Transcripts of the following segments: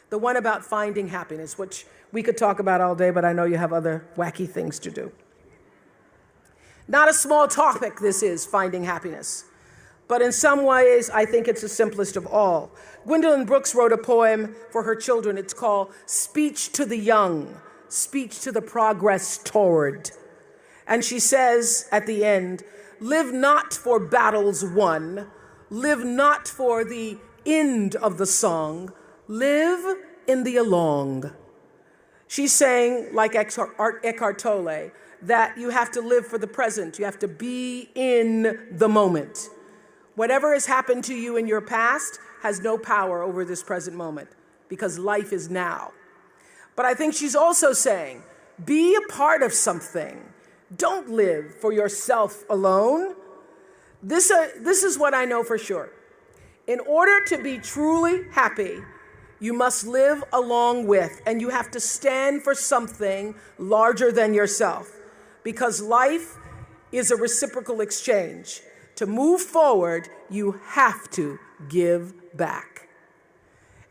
the one about finding happiness, which we could talk about all day, but I know you have other wacky things to do. Not a small topic, this is, finding happiness. But in some ways, I think it's the simplest of all. Gwendolyn Brooks wrote a poem for her children. It's called Speech to the Young, Speech to the Progress Toward. And she says at the end, live not for battles won, live not for the end of the song, live in the along. She's saying, like Eckhart Tolle, that you have to live for the present. You have to be in the moment. Whatever has happened to you in your past has no power over this present moment because life is now. But I think she's also saying, be a part of something. Don't live for yourself alone. This is what I know for sure. In order to be truly happy, you must live along with, and you have to stand for something larger than yourself, because life is a reciprocal exchange. To move forward, you have to give back.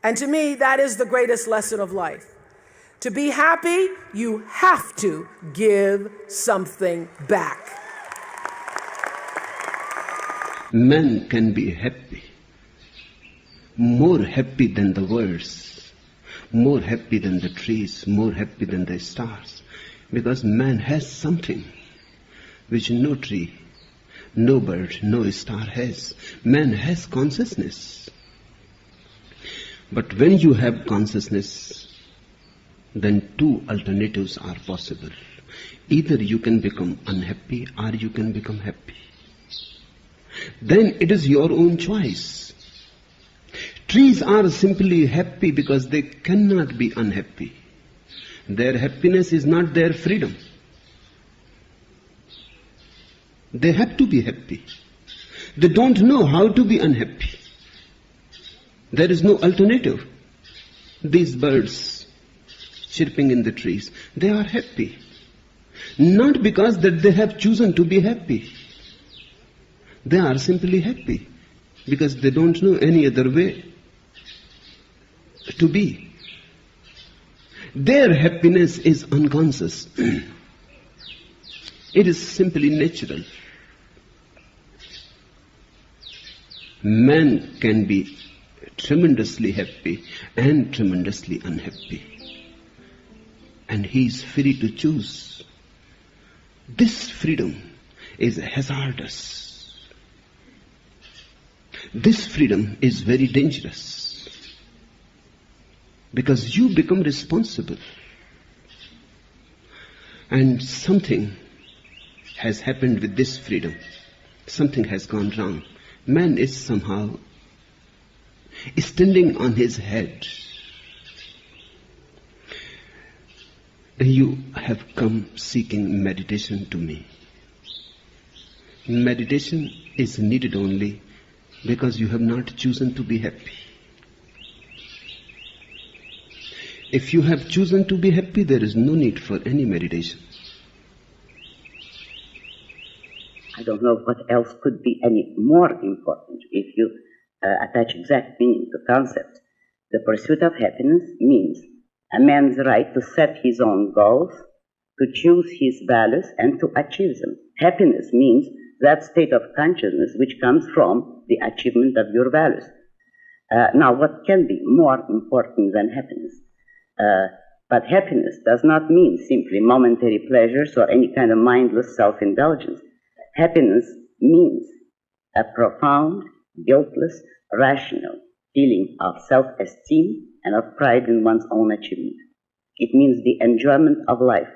And to me, that is the greatest lesson of life. To be happy, you have to give something back. Man can be happy, more happy than the birds, more happy than the trees, more happy than the stars, because man has something which no tree, no bird, no star has. Man has consciousness. But when you have consciousness, then two alternatives are possible. Either you can become unhappy or you can become happy. Then it is your own choice. Trees are simply happy because they cannot be unhappy. Their happiness is not their freedom. They have to be happy. They don't know how to be unhappy. There is no alternative. These birds chirping in the trees, they are happy. Not because that they have chosen to be happy. They are simply happy because they don't know any other way to be. Their happiness is unconscious. It is simply natural. Man can be tremendously happy and tremendously unhappy. And he is free to choose. This freedom is hazardous. This freedom is very dangerous. Because you become responsible. And something has happened with this freedom. Something has gone wrong. Man is somehow standing on his head. You have come seeking meditation to me. Meditation is needed only because you have not chosen to be happy. If you have chosen to be happy, there is no need for any meditation. I don't know what else could be any more important if you attach exact meaning to concept. The pursuit of happiness means a man's right to set his own goals, to choose his values, and to achieve them. Happiness means that state of consciousness which comes from the achievement of your values. Now, what can be more important than happiness? But happiness does not mean simply momentary pleasures or any kind of mindless self-indulgence. Happiness means a profound, guiltless, rational feeling of self-esteem and of pride in one's own achievement. It means the enjoyment of life,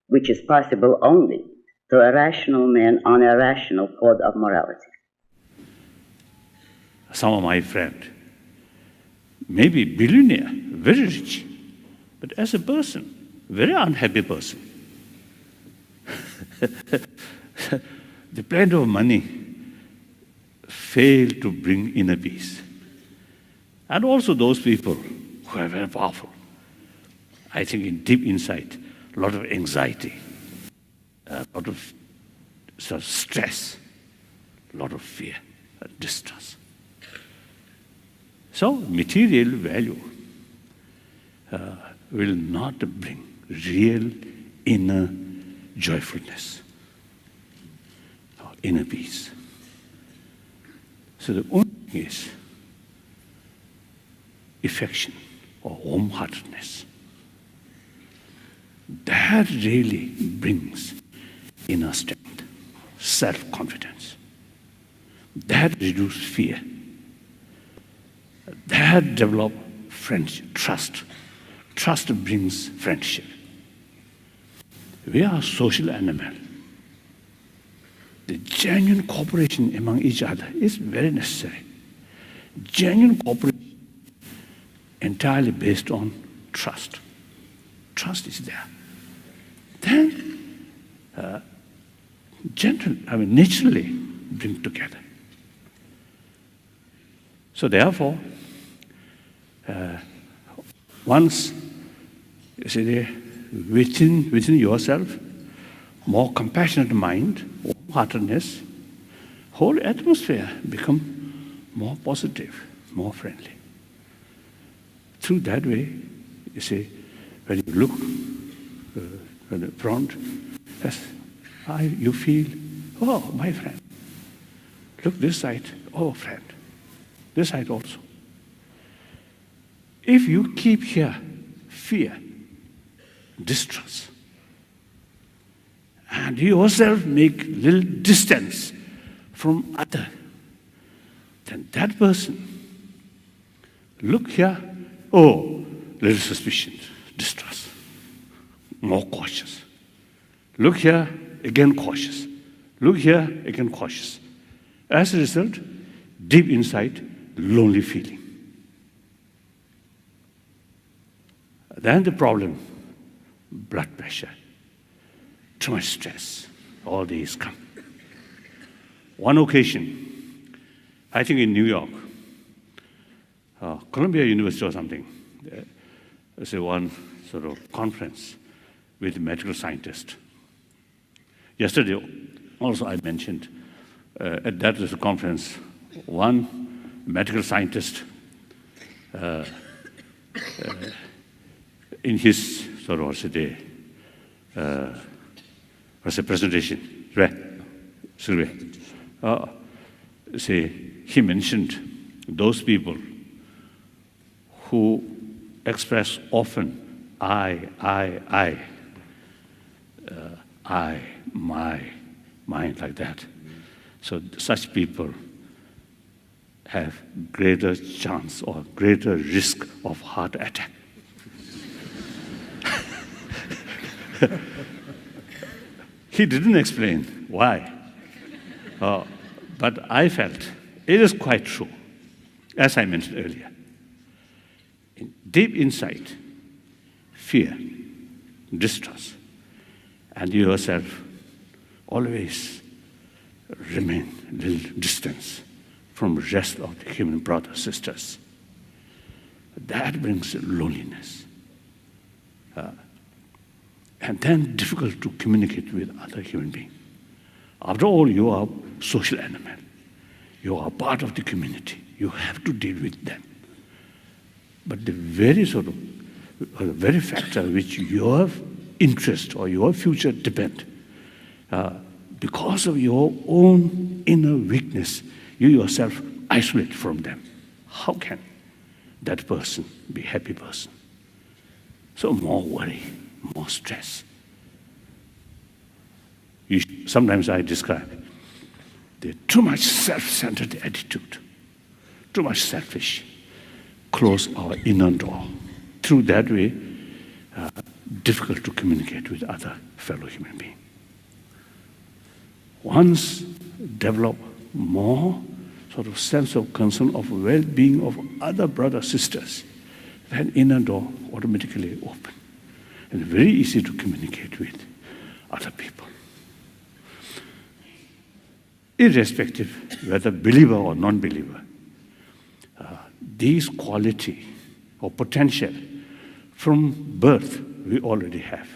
which is possible only to a rational man on a rational code of morality. Some of my friends, maybe billionaire, very rich, but as a person, very unhappy person. The plenty of money fail to bring inner peace. And also those people who are very powerful. I think in deep inside, a lot of anxiety, a lot of sort of stress, a lot of fear, distrust. So material value will not bring real inner joyfulness or inner peace. So the only thing is affection or warm-heartedness. That really brings inner strength, self-confidence. That reduces fear. That develops friendship, trust. Trust brings friendship. We are a social animal. The genuine cooperation among each other is very necessary. Genuine cooperation entirely based on trust. Trust is there. Then, naturally bring together. So therefore, once you see within yourself, more compassionate mind, warm-heartedness, whole atmosphere become more positive, more friendly. Through that way, you see, when you look at the front, yes, you feel, oh, my friend. Look this side, oh, friend. This side also. If you keep here fear, distrust, and you yourself make little distance from other, then that person look here, oh, little suspicion, distrust, more cautious. Look here, again cautious. Look here, again cautious. As a result, deep inside, lonely feeling. Then the problem, blood pressure, too much stress, all these come. One occasion, I think in New York, Columbia University or something, there's one sort of conference with medical scientists. Yesterday, also I mentioned, at that conference, one medical scientist in his sort of was a presentation, right? He mentioned those people who express often I, my, mine, like that. So such people have greater chance or greater risk of heart attack. He didn't explain why, but I felt it is quite true, as I mentioned earlier. Deep inside, fear, distrust, and you yourself always remain a little distance from the rest of the human brothers, sisters. That brings loneliness. And then difficult to communicate with other human beings. After all, you are a social animal. You are part of the community. You have to deal with them. But the very very factor which your interest or your future depend, because of your own inner weakness, you yourself isolate from them. How can that person be a happy person? So more worry, more stress. Sometimes I describe the too much self-centered attitude, too much selfish. Close our inner door. Through that way, difficult to communicate with other fellow human beings. Once develop more sort of sense of concern of well-being of other brothers, sisters, then inner door automatically open. And very easy to communicate with other people. Irrespective whether believer or non-believer, these quality or potential from birth we already have.